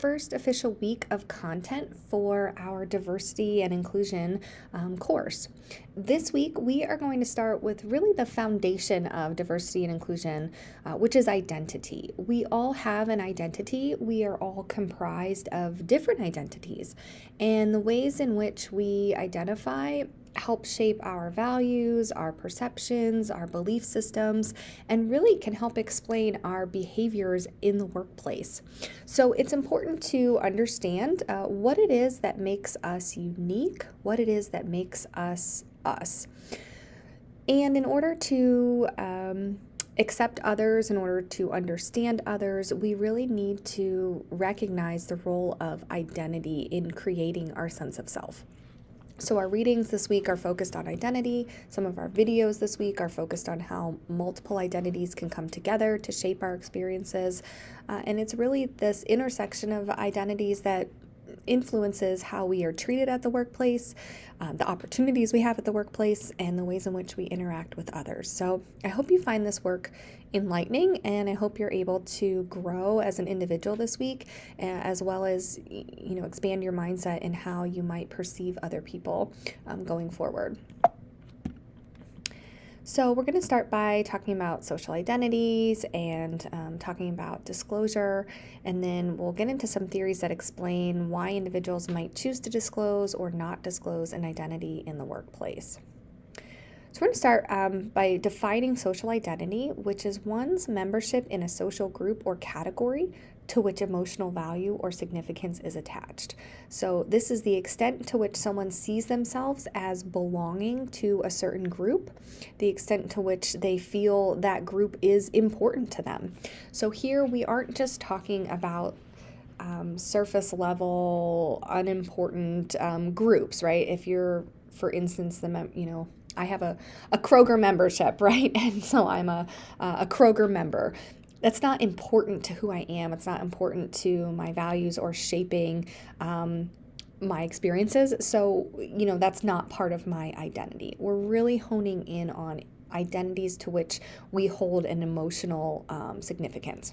First official week of content for our diversity and inclusion course. This week, we are going to start with really the foundation of diversity and inclusion, which is identity. We all have an identity. We are all comprised of different identities, and the ways in which we identify help shape our values, our perceptions, our belief systems, and really can help explain our behaviors in the workplace. So it's important to understand what it is that makes us unique, what it is that makes us us. And in order to accept others, in order to understand others, we really need to recognize the role of identity in creating our sense of self. So our readings this week are focused on identity. Some of our videos this week are focused on how multiple identities can come together to shape our experiences. And it's really this intersection of identities that influences how we are treated at the workplace, the opportunities we have at the workplace, and the ways in which we interact with others. So I hope you find this work enlightening, and I hope you're able to grow as an individual this week, as well as expand your mindset in how you might perceive other people going forward. So we're going to start by talking about social identities and talking about disclosure, and then we'll get into some theories that explain why individuals might choose to disclose or not disclose an identity in the workplace. So we're going to start by defining social identity, which is one's membership in a social group or category to which emotional value or significance is attached. So this is the extent to which someone sees themselves as belonging to a certain group, the extent to which they feel that group is important to them. So here we aren't just talking about surface level, unimportant groups, right? If you're, for instance, I have a Kroger membership, right? And so I'm a Kroger member. That's not important to who I am. It's not important to my values or shaping my experiences. So, that's not part of my identity. We're really honing in on identities to which we hold an emotional significance.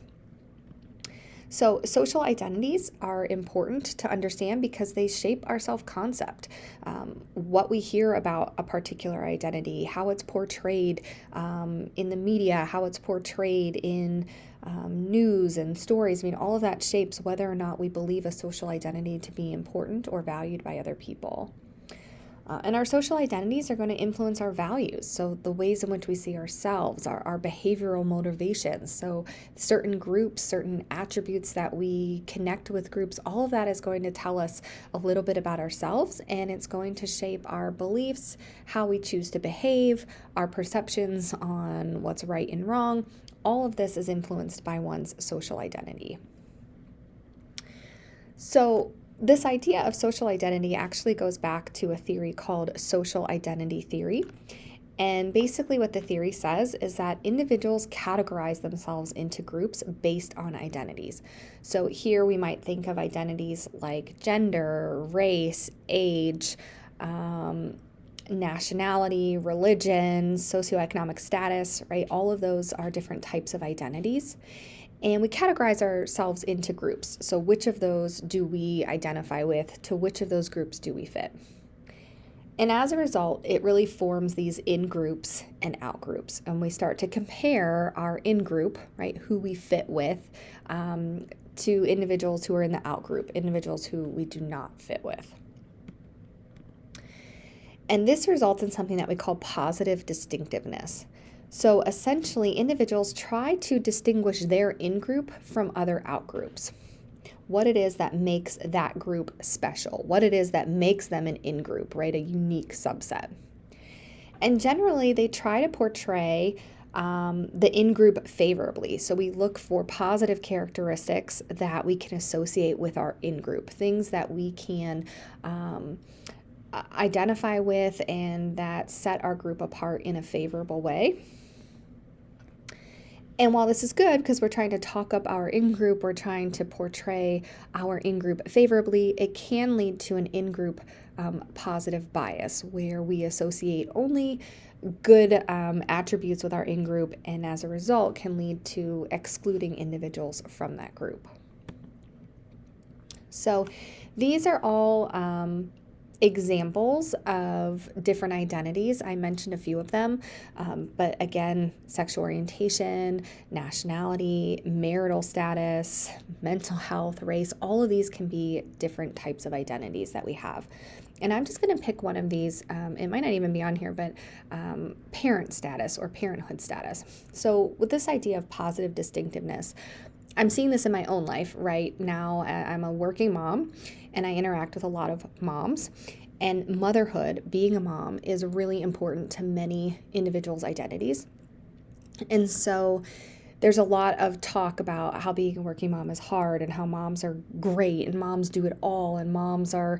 So social identities are important to understand because they shape our self-concept, what we hear about a particular identity, how it's portrayed in the media, how it's portrayed in news and stories. All of that shapes whether or not we believe a social identity to be important or valued by other people. And our social identities are going to influence our values. So the ways in which we see ourselves, our behavioral motivations. So certain groups, certain attributes that we connect with groups, all of that is going to tell us a little bit about ourselves, and it's going to shape our beliefs, how we choose to behave, our perceptions on what's right and wrong. All of this is influenced by one's social identity. So this idea of social identity actually goes back to a theory called social identity theory. And basically what the theory says is that individuals categorize themselves into groups based on identities. So here we might think of identities like gender, race, age, nationality, religion, socioeconomic status, right? All of those are different types of identities. And we categorize ourselves into groups. So which of those do we identify with? To which of those groups do we fit? And as a result, it really forms these in-groups and out-groups. And we start to compare our in-group, right, who we fit with, to individuals who are in the out-group, individuals who we do not fit with. And this results in something that we call positive distinctiveness. So essentially, individuals try to distinguish their in-group from other out-groups. What it is that makes that group special, what it is that makes them an in-group, right? A unique subset. And generally, they try to portray the in-group favorably. So we look for positive characteristics that we can associate with our in-group, things that we can identify with and that set our group apart in a favorable way. And while this is good because we're trying to talk up our in-group, we're trying to portray our in-group favorably, it can lead to an in-group positive bias where we associate only good attributes with our in-group, and as a result can lead to excluding individuals from that group. So these are all examples of different identities. I mentioned a few of them, but again, sexual orientation, nationality, marital status, mental health, race, all of these can be different types of identities that we have. And I'm just going to pick one of these. It might not even be on here, but parent status or parenthood status. So with this idea of positive distinctiveness, I'm seeing this in my own life right now. I'm a working mom and I interact with a lot of moms. And motherhood, being a mom, is really important to many individuals' identities. And so there's a lot of talk about how being a working mom is hard and how moms are great and moms do it all and moms are,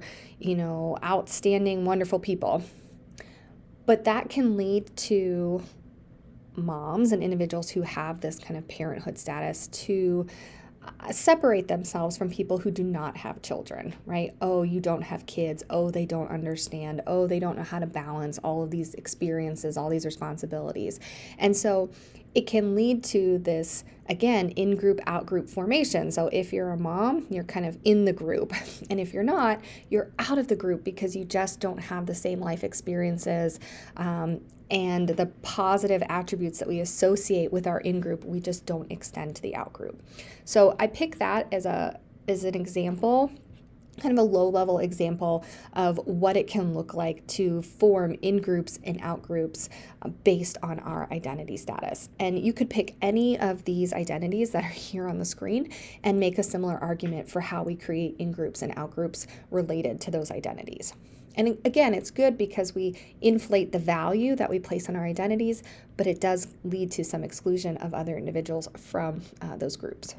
outstanding, wonderful people. But that can lead to moms and individuals who have this kind of parenthood status to separate themselves from people who do not have children, right? Oh, you don't have kids. Oh, they don't understand. Oh, they don't know how to balance all of these experiences, all these responsibilities. And so it can lead to this, again, in-group, out-group formation. So if you're a mom, you're kind of in the group. And if you're not, you're out of the group because you just don't have the same life experiences and the positive attributes that we associate with our in-group, we just don't extend to the out-group. So I pick that as an example, kind of a low-level example of what it can look like to form in-groups and out-groups based on our identity status. And you could pick any of these identities that are here on the screen and make a similar argument for how we create in-groups and out-groups related to those identities. And again, it's good because we inflate the value that we place on our identities, but it does lead to some exclusion of other individuals from those groups.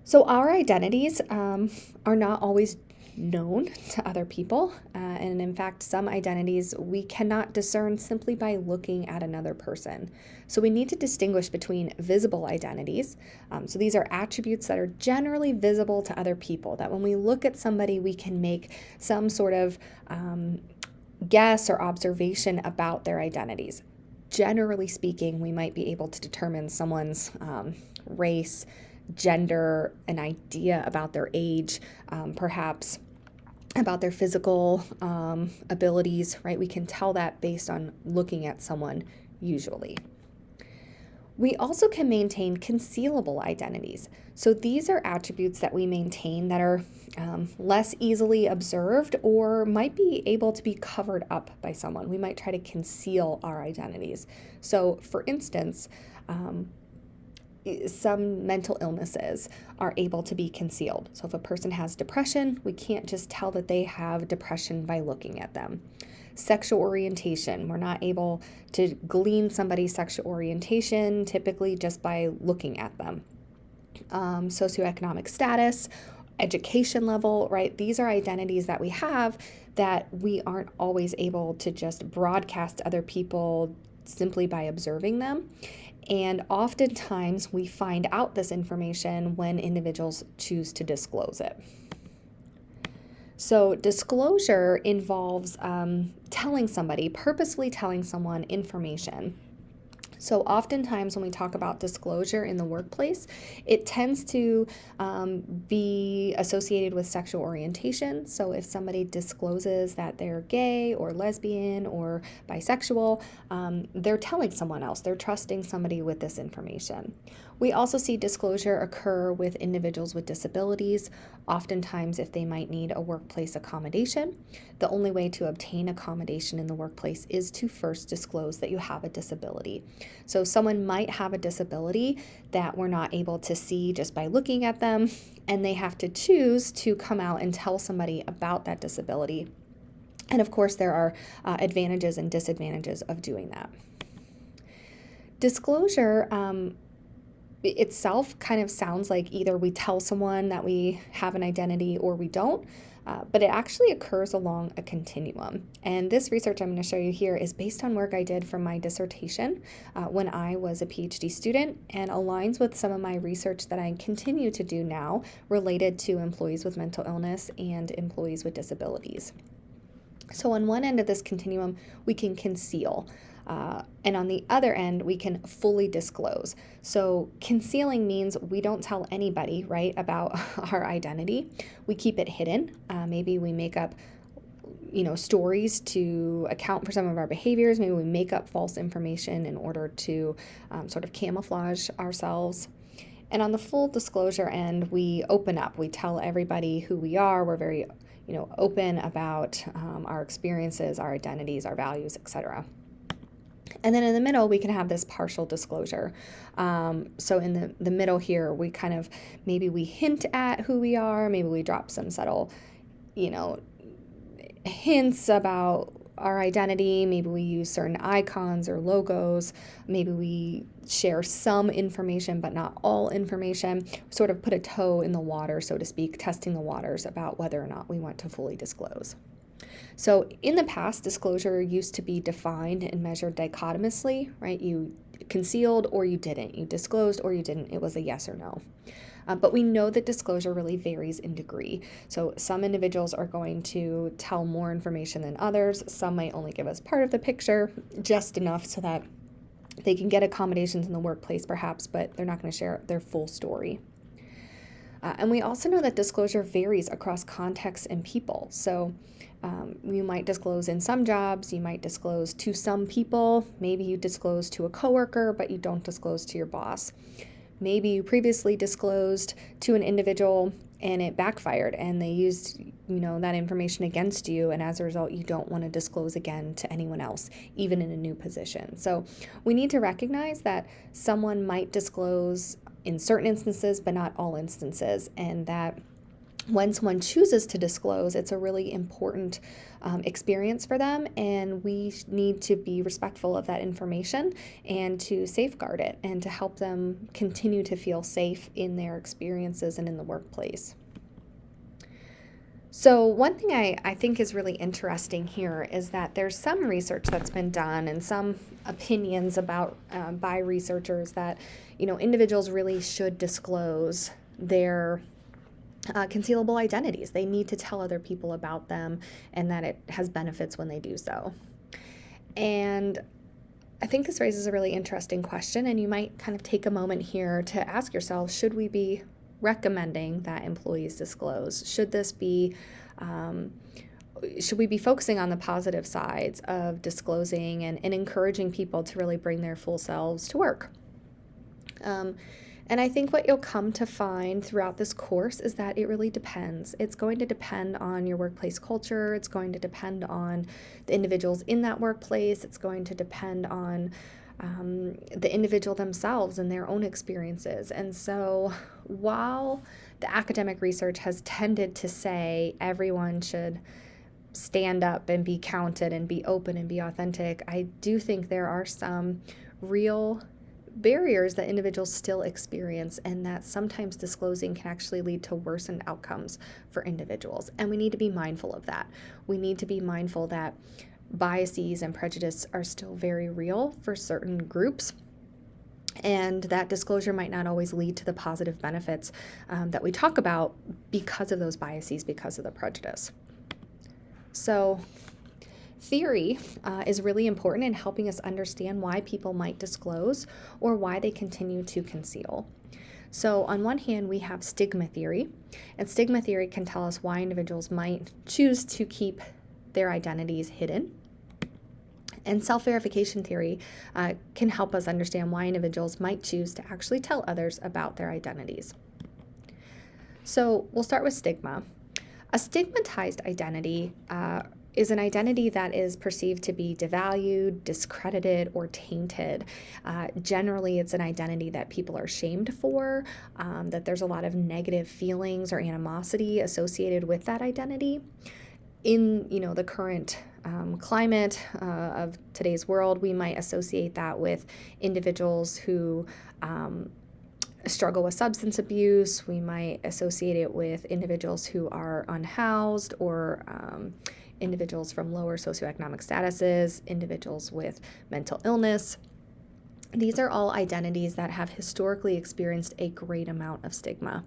So our identities are not always known to other people. And in fact, some identities we cannot discern simply by looking at another person. So we need to distinguish between visible identities. So these are attributes that are generally visible to other people, that when we look at somebody, we can make some sort of guess or observation about their identities. Generally speaking, we might be able to determine someone's race, gender, an idea about their age, perhaps about their physical abilities, right? We can tell that based on looking at someone usually. We also can maintain concealable identities. So these are attributes that we maintain that are less easily observed or might be able to be covered up by someone. We might try to conceal our identities. So for instance, some mental illnesses are able to be concealed. So if a person has depression, we can't just tell that they have depression by looking at them. Sexual orientation, we're not able to glean somebody's sexual orientation typically just by looking at them. Socioeconomic status, education level, right? These are identities that we have that we aren't always able to just broadcast to other people simply by observing them. And oftentimes we find out this information when individuals choose to disclose it. So disclosure involves purposefully telling someone information. So oftentimes when we talk about disclosure in the workplace, it tends to be associated with sexual orientation. So if somebody discloses that they're gay or lesbian or bisexual, they're telling someone else, they're trusting somebody with this information. We also see disclosure occur with individuals with disabilities, oftentimes if they might need a workplace accommodation. The only way to obtain accommodation in the workplace is to first disclose that you have a disability. So someone might have a disability that we're not able to see just by looking at them, and they have to choose to come out and tell somebody about that disability. And of course, there are advantages and disadvantages of doing that. Disclosure itself kind of sounds like either we tell someone that we have an identity or we don't, but it actually occurs along a continuum. And this research I'm going to show you here is based on work I did for my dissertation when I was a PhD student, and aligns with some of my research that I continue to do now related to employees with mental illness and employees with disabilities. So on one end of this continuum, we can conceal. And on the other end, we can fully disclose. So concealing means we don't tell anybody, right, about our identity. We keep it hidden. Maybe we make up stories to account for some of our behaviors. Maybe we make up false information in order to sort of camouflage ourselves. And on the full disclosure end, we open up. We tell everybody who we are. We're very, open about our experiences, our identities, our values, etc. And then in the middle, we can have this partial disclosure. So in the middle here, we kind of, maybe we hint at who we are. Maybe we drop some subtle, hints about our identity. Maybe we use certain icons or logos. Maybe we share some information, but not all information. Sort of put a toe in the water, so to speak, testing the waters about whether or not we want to fully disclose. So in the past, disclosure used to be defined and measured dichotomously, right? You concealed or you didn't. You disclosed or you didn't. It was a yes or no. But we know that disclosure really varies in degree. So some individuals are going to tell more information than others. Some might only give us part of the picture, just enough so that they can get accommodations in the workplace perhaps, but they're not going to share their full story. And we also know that disclosure varies across contexts and people. So you might disclose in some jobs, you might disclose to some people, maybe you disclose to a coworker, but you don't disclose to your boss. Maybe you previously disclosed to an individual and it backfired and they used, that information against you, and as a result, you don't want to disclose again to anyone else, even in a new position. So we need to recognize that someone might disclose in certain instances, but not all instances, and that when someone chooses to disclose, it's a really important experience for them, and we need to be respectful of that information and to safeguard it and to help them continue to feel safe in their experiences and in the workplace. So one thing I think is really interesting here is that there's some research that's been done and some opinions about by researchers that individuals really should disclose their concealable identities. They need to tell other people about them and that it has benefits when they do so. And I think this raises a really interesting question, and you might kind of take a moment here to ask yourself, should we be recommending that employees disclose? Should we be focusing on the positive sides of disclosing and encouraging people to really bring their full selves to work? And I think what you'll come to find throughout this course is that it really depends. It's going to depend on your workplace culture. It's going to depend on the individuals in that workplace. It's going to depend on the individual themselves and their own experiences. And so while the academic research has tended to say everyone should stand up and be counted and be open and be authentic, I do think there are some real barriers that individuals still experience, and that sometimes disclosing can actually lead to worsened outcomes for individuals. And we need to be mindful of that. We need to be mindful that biases and prejudice are still very real for certain groups, and that disclosure might not always lead to the positive benefits that we talk about because of those biases, because of the prejudice. So theory is really important in helping us understand why people might disclose or why they continue to conceal. So on one hand, we have stigma theory, and stigma theory can tell us why individuals might choose to keep their identities hidden. And self-verification theory can help us understand why individuals might choose to actually tell others about their identities. So we'll start with stigma. A stigmatized identity is an identity that is perceived to be devalued, discredited, or tainted. Generally, it's an identity that people are shamed for, that there's a lot of negative feelings or animosity associated with that identity. In the current climate of today's world, we might associate that with individuals who struggle with substance abuse. We might associate it with individuals who are unhoused, or individuals from lower socioeconomic statuses, individuals with mental illness. These are all identities that have historically experienced a great amount of stigma.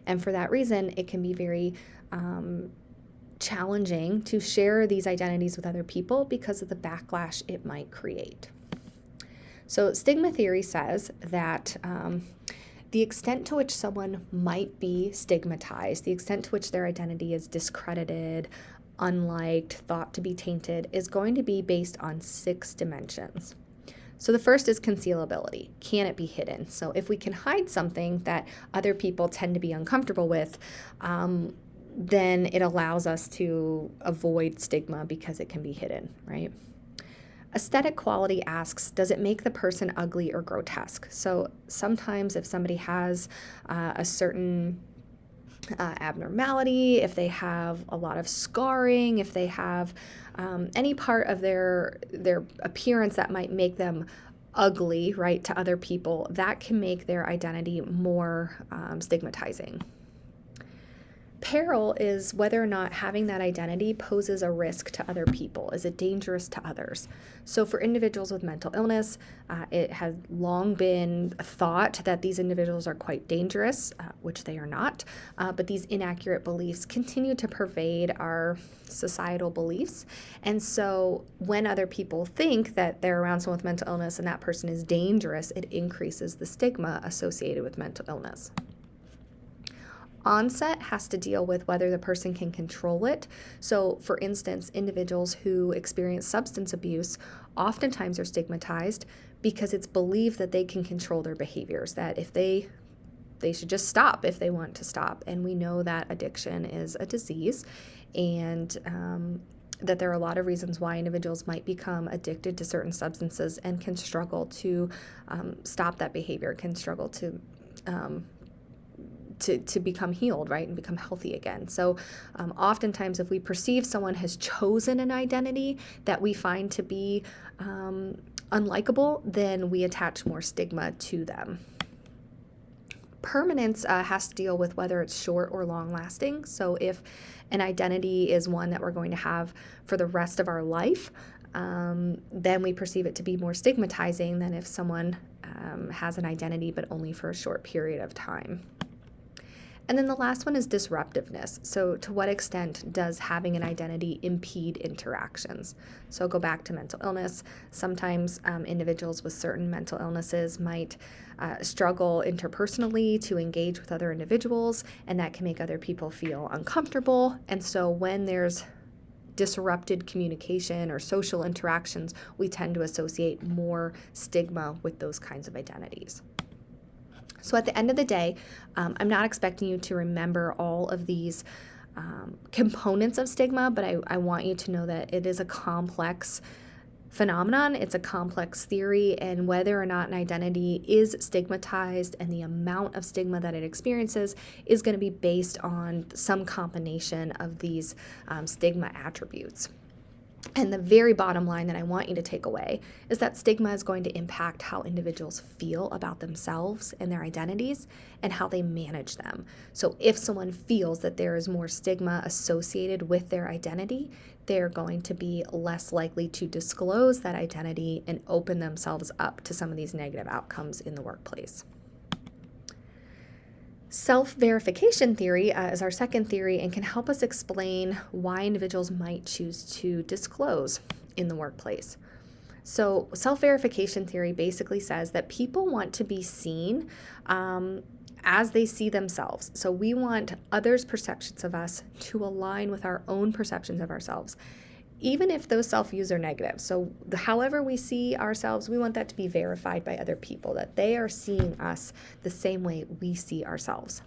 And for that reason, it can be very challenging to share these identities with other people because of the backlash it might create. So stigma theory says that the extent to which someone might be stigmatized, the extent to which their identity is discredited, unliked, thought to be tainted, is going to be based on 6 dimensions. So the first is concealability. Can it be hidden? So if we can hide something that other people tend to be uncomfortable with, then it allows us to avoid stigma because it can be hidden, right? Aesthetic quality asks, does it make the person ugly or grotesque? So sometimes if somebody has a certain abnormality, if they have a lot of scarring, if they have any part of their appearance that might make them ugly, right, to other people, that can make their identity more stigmatizing. Peril is whether or not having that identity poses a risk to other people. Is it dangerous to others? So for individuals with mental illness, it has long been thought that these individuals are quite dangerous, which they are not, but these inaccurate beliefs continue to pervade our societal beliefs. And so when other people think that they're around someone with mental illness and that person is dangerous, it increases the stigma associated with mental illness. Onset has to deal with whether the person can control it. So, for instance, individuals who experience substance abuse oftentimes are stigmatized because it's believed that they can control their behaviors, that if they should just stop if they want to stop. And we know that addiction is a disease, and that there are a lot of reasons why individuals might become addicted to certain substances and can struggle to stop that behavior, can struggle to become healed, right, and become healthy again. So oftentimes if we perceive someone has chosen an identity that we find to be unlikable, then we attach more stigma to them. Permanence has to deal with whether it's short or long lasting. So if an identity is one that we're going to have for the rest of our life, then we perceive it to be more stigmatizing than if someone has an identity but only for a short period of time. And then the last one is disruptiveness. So to what extent does having an identity impede interactions? So go back to mental illness. Sometimes individuals with certain mental illnesses might struggle interpersonally to engage with other individuals, and that can make other people feel uncomfortable. And so when there's disrupted communication or social interactions, we tend to associate more stigma with those kinds of identities. So at the end of the day, I'm not expecting you to remember all of these components of stigma, but I want you to know that it is a complex phenomenon. It's a complex theory, and whether or not an identity is stigmatized and the amount of stigma that it experiences is going to be based on some combination of these stigma attributes. And the very bottom line that I want you to take away is that stigma is going to impact how individuals feel about themselves and their identities and how they manage them. So if someone feels that there is more stigma associated with their identity, they're going to be less likely to disclose that identity and open themselves up to some of these negative outcomes in the workplace. Self-verification theory is our second theory and can help us explain why individuals might choose to disclose in the workplace. So self-verification theory basically says that people want to be seen as they see themselves. So we want others' perceptions of us to align with our own perceptions of ourselves, even if those self-views are negative. So however we see ourselves, we want that to be verified by other people, that they are seeing us the same way we see ourselves.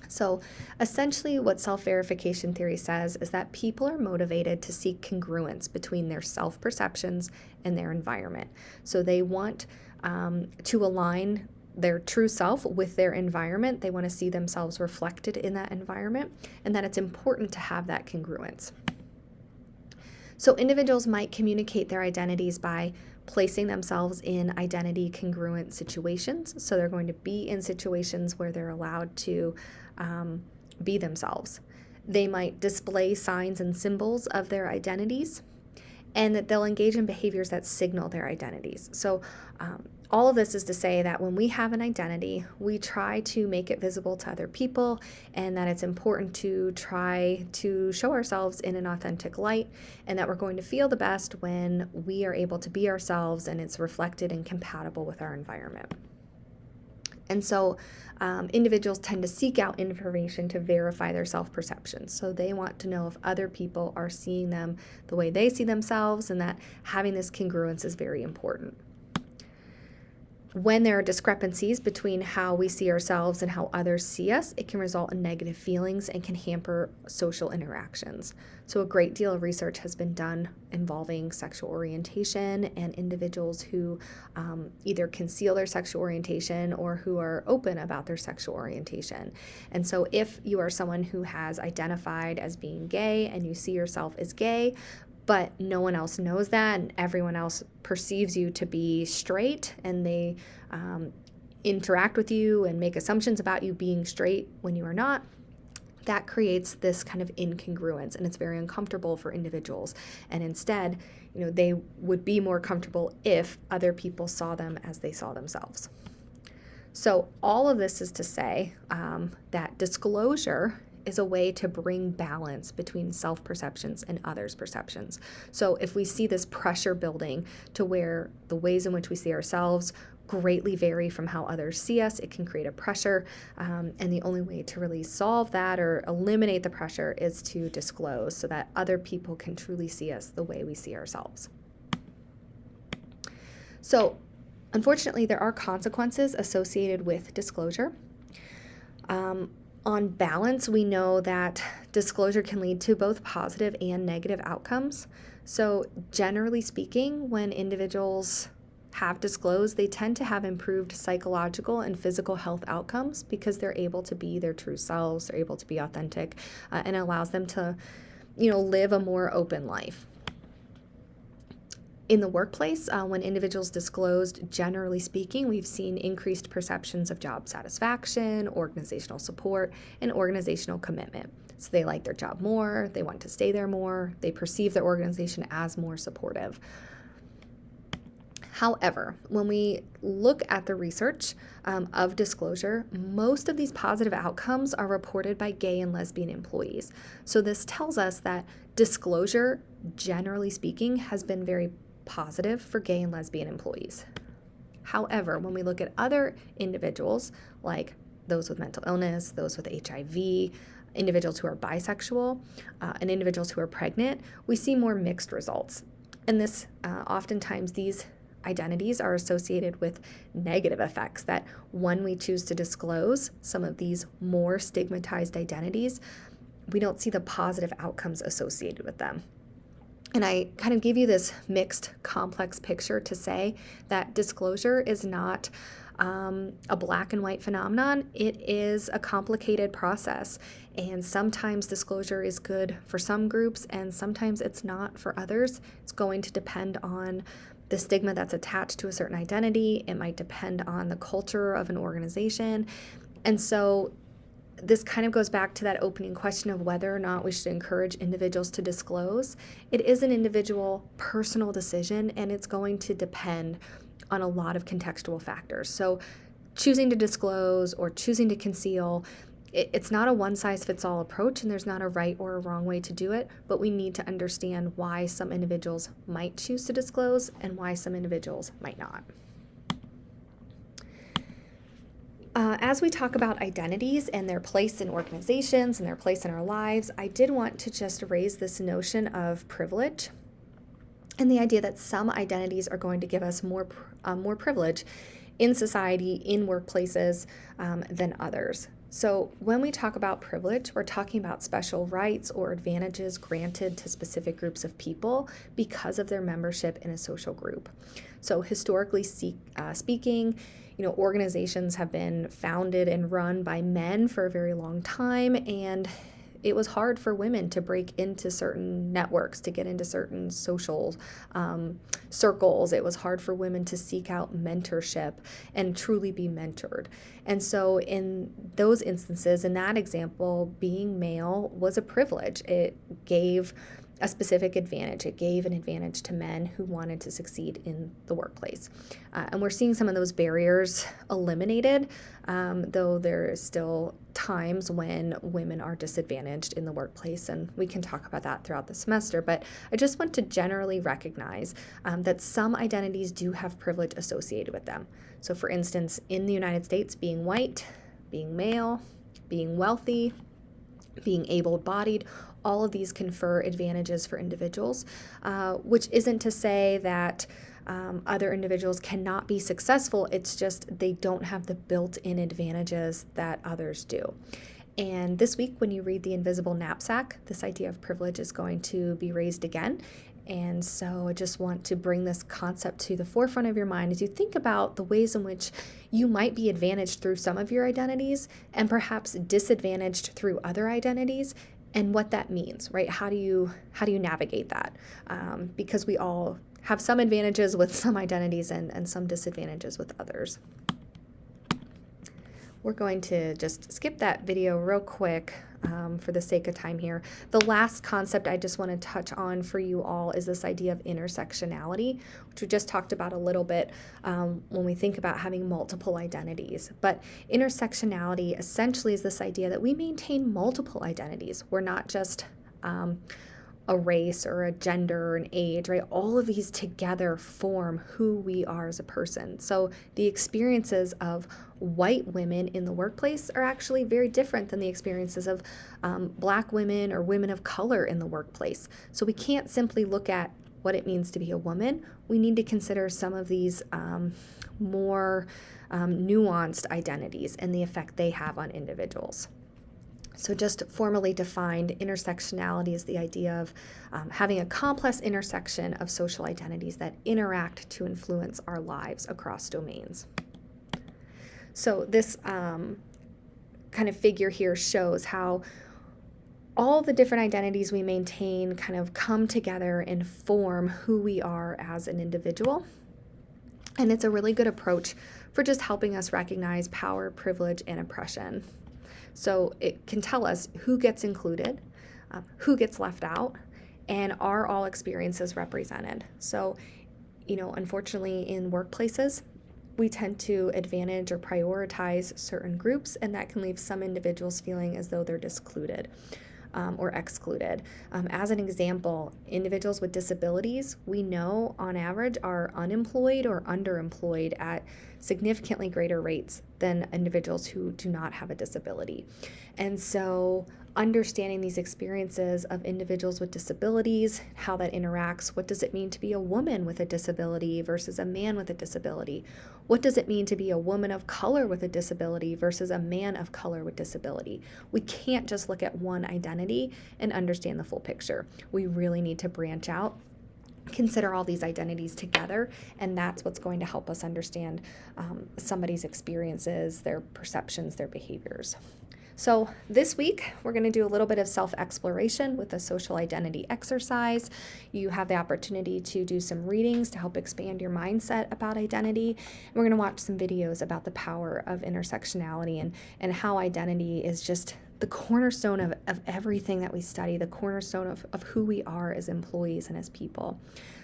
So essentially what self-verification theory says is that people are motivated to seek congruence between their self-perceptions and their environment. So they want to align their true self with their environment. They want to see themselves reflected in that environment, and that it's important to have that congruence. So individuals might communicate their identities by placing themselves in identity congruent situations. So they're going to be in situations where they're allowed to be themselves. They might display signs and symbols of their identities, and that they'll engage in behaviors that signal their identities. So all of this is to say that when we have an identity, we try to make it visible to other people, and that it's important to try to show ourselves in an authentic light, and that we're going to feel the best when we are able to be ourselves and it's reflected and compatible with our environment. And so individuals tend to seek out information to verify their self-perception. So they want to know if other people are seeing them the way they see themselves, and that having this congruence is very important. When there are discrepancies between how we see ourselves and how others see us, it can result in negative feelings and can hamper social interactions. So a great deal of research has been done involving sexual orientation and individuals who either conceal their sexual orientation or who are open about their sexual orientation. And so if you are someone who has identified as being gay and you see yourself as gay, but no one else knows that, and everyone else perceives you to be straight, and they interact with you and make assumptions about you being straight when you are not, that creates this kind of incongruence, and it's very uncomfortable for individuals. And instead, they would be more comfortable if other people saw them as they saw themselves. So all of this is to say that disclosure is a way to bring balance between self-perceptions and others' perceptions. So if we see this pressure building to where the ways in which we see ourselves greatly vary from how others see us, it can create a pressure. And the only way to really solve that or eliminate the pressure is to disclose so that other people can truly see us the way we see ourselves. So unfortunately, there are consequences associated with disclosure. On balance, we know that disclosure can lead to both positive and negative outcomes. So generally speaking, when individuals have disclosed, they tend to have improved psychological and physical health outcomes because they're able to be their true selves, they're able to be authentic, and it allows them to, live a more open life. In the workplace, when individuals disclosed, generally speaking, we've seen increased perceptions of job satisfaction, organizational support, and organizational commitment. So they like their job more, they want to stay there more, they perceive their organization as more supportive. However, when we look at the research of disclosure, most of these positive outcomes are reported by gay and lesbian employees. So this tells us that disclosure, generally speaking, has been very positive for gay and lesbian employees. However, when we look at other individuals, like those with mental illness, those with HIV, individuals who are bisexual, and individuals who are pregnant, we see more mixed results. And this, oftentimes these identities are associated with negative effects that when we choose to disclose some of these more stigmatized identities, we don't see the positive outcomes associated with them. And I kind of give you this mixed, complex picture to say that disclosure is not a black and white phenomenon. It is a complicated process. And sometimes disclosure is good for some groups, and sometimes it's not for others. It's going to depend on the stigma that's attached to a certain identity. It might depend on the culture of an organization. And so this kind of goes back to that opening question of whether or not we should encourage individuals to disclose. It is an individual personal decision, and it's going to depend on a lot of contextual factors. So choosing to disclose or choosing to conceal, it's not a one-size-fits-all approach, and there's not a right or a wrong way to do it, but we need to understand why some individuals might choose to disclose and why some individuals might not. As we talk about identities and their place in organizations and their place in our lives, I did want to just raise this notion of privilege and the idea that some identities are going to give us more privilege in society, in workplaces, than others. So when we talk about privilege, we're talking about special rights or advantages granted to specific groups of people because of their membership in a social group. So historically speaking, organizations have been founded and run by men for a very long time, and it was hard for women to break into certain networks, to get into certain social circles. It was hard for women to seek out mentorship and truly be mentored. And so in those instances, in that example, being male was a privilege. It gave a specific advantage. It gave an advantage to men who wanted to succeed in the workplace. And we're seeing some of those barriers eliminated, though there is still times when women are disadvantaged in the workplace, and we can talk about that throughout the semester. But I just want to generally recognize that some identities do have privilege associated with them. So for instance, in the United States, being white, being male, being wealthy, being able-bodied, all of these confer advantages for individuals, which isn't to say that other individuals cannot be successful. It's just they don't have the built-in advantages that others do. And this week, when you read The Invisible Knapsack, this idea of privilege is going to be raised again. And so I just want to bring this concept to the forefront of your mind as you think about the ways in which you might be advantaged through some of your identities and perhaps disadvantaged through other identities, and what that means, right? How do you navigate that? Because we all have some advantages with some identities and some disadvantages with others. We're going to just skip that video real quick for the sake of time here. The last concept I just want to touch on for you all is this idea of intersectionality, which we just talked about a little bit when we think about having multiple identities. But intersectionality essentially is this idea that we maintain multiple identities. We're not just a race or a gender or an age, right? All of these together form who we are as a person. So the experiences of white women in the workplace are actually very different than the experiences of Black women or women of color in the workplace. So we can't simply look at what it means to be a woman. We need to consider some of these more nuanced identities and the effect they have on individuals. So just formally defined, intersectionality is the idea of having a complex intersection of social identities that interact to influence our lives across domains. So this kind of figure here shows how all the different identities we maintain kind of come together and form who we are as an individual. And it's a really good approach for just helping us recognize power, privilege, and oppression. So it can tell us who gets included, who gets left out, and are all experiences represented. So, unfortunately in workplaces, we tend to advantage or prioritize certain groups, and that can leave some individuals feeling as though they're discluded or excluded. As an example, individuals with disabilities, we know on average are unemployed or underemployed at significantly greater rates than individuals who do not have a disability. And so understanding these experiences of individuals with disabilities, how that interacts, what does it mean to be a woman with a disability versus a man with a disability? What does it mean to be a woman of color with a disability versus a man of color with disability? We can't just look at one identity and understand the full picture. We really need to branch out, consider all these identities together, and that's what's going to help us understand somebody's experiences, their perceptions, their behaviors. So this week, we're going to do a little bit of self-exploration with a social identity exercise. You have the opportunity to do some readings to help expand your mindset about identity. And we're going to watch some videos about the power of intersectionality and how identity is just the cornerstone of everything that we study, the cornerstone of who we are as employees and as people.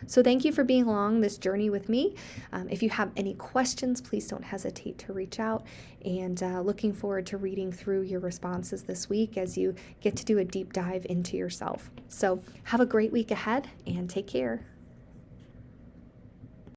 So thank you for being along this journey with me. If you have any questions, please don't hesitate to reach out, and looking forward to reading through your responses this week as you get to do a deep dive into yourself. So have a great week ahead and take care.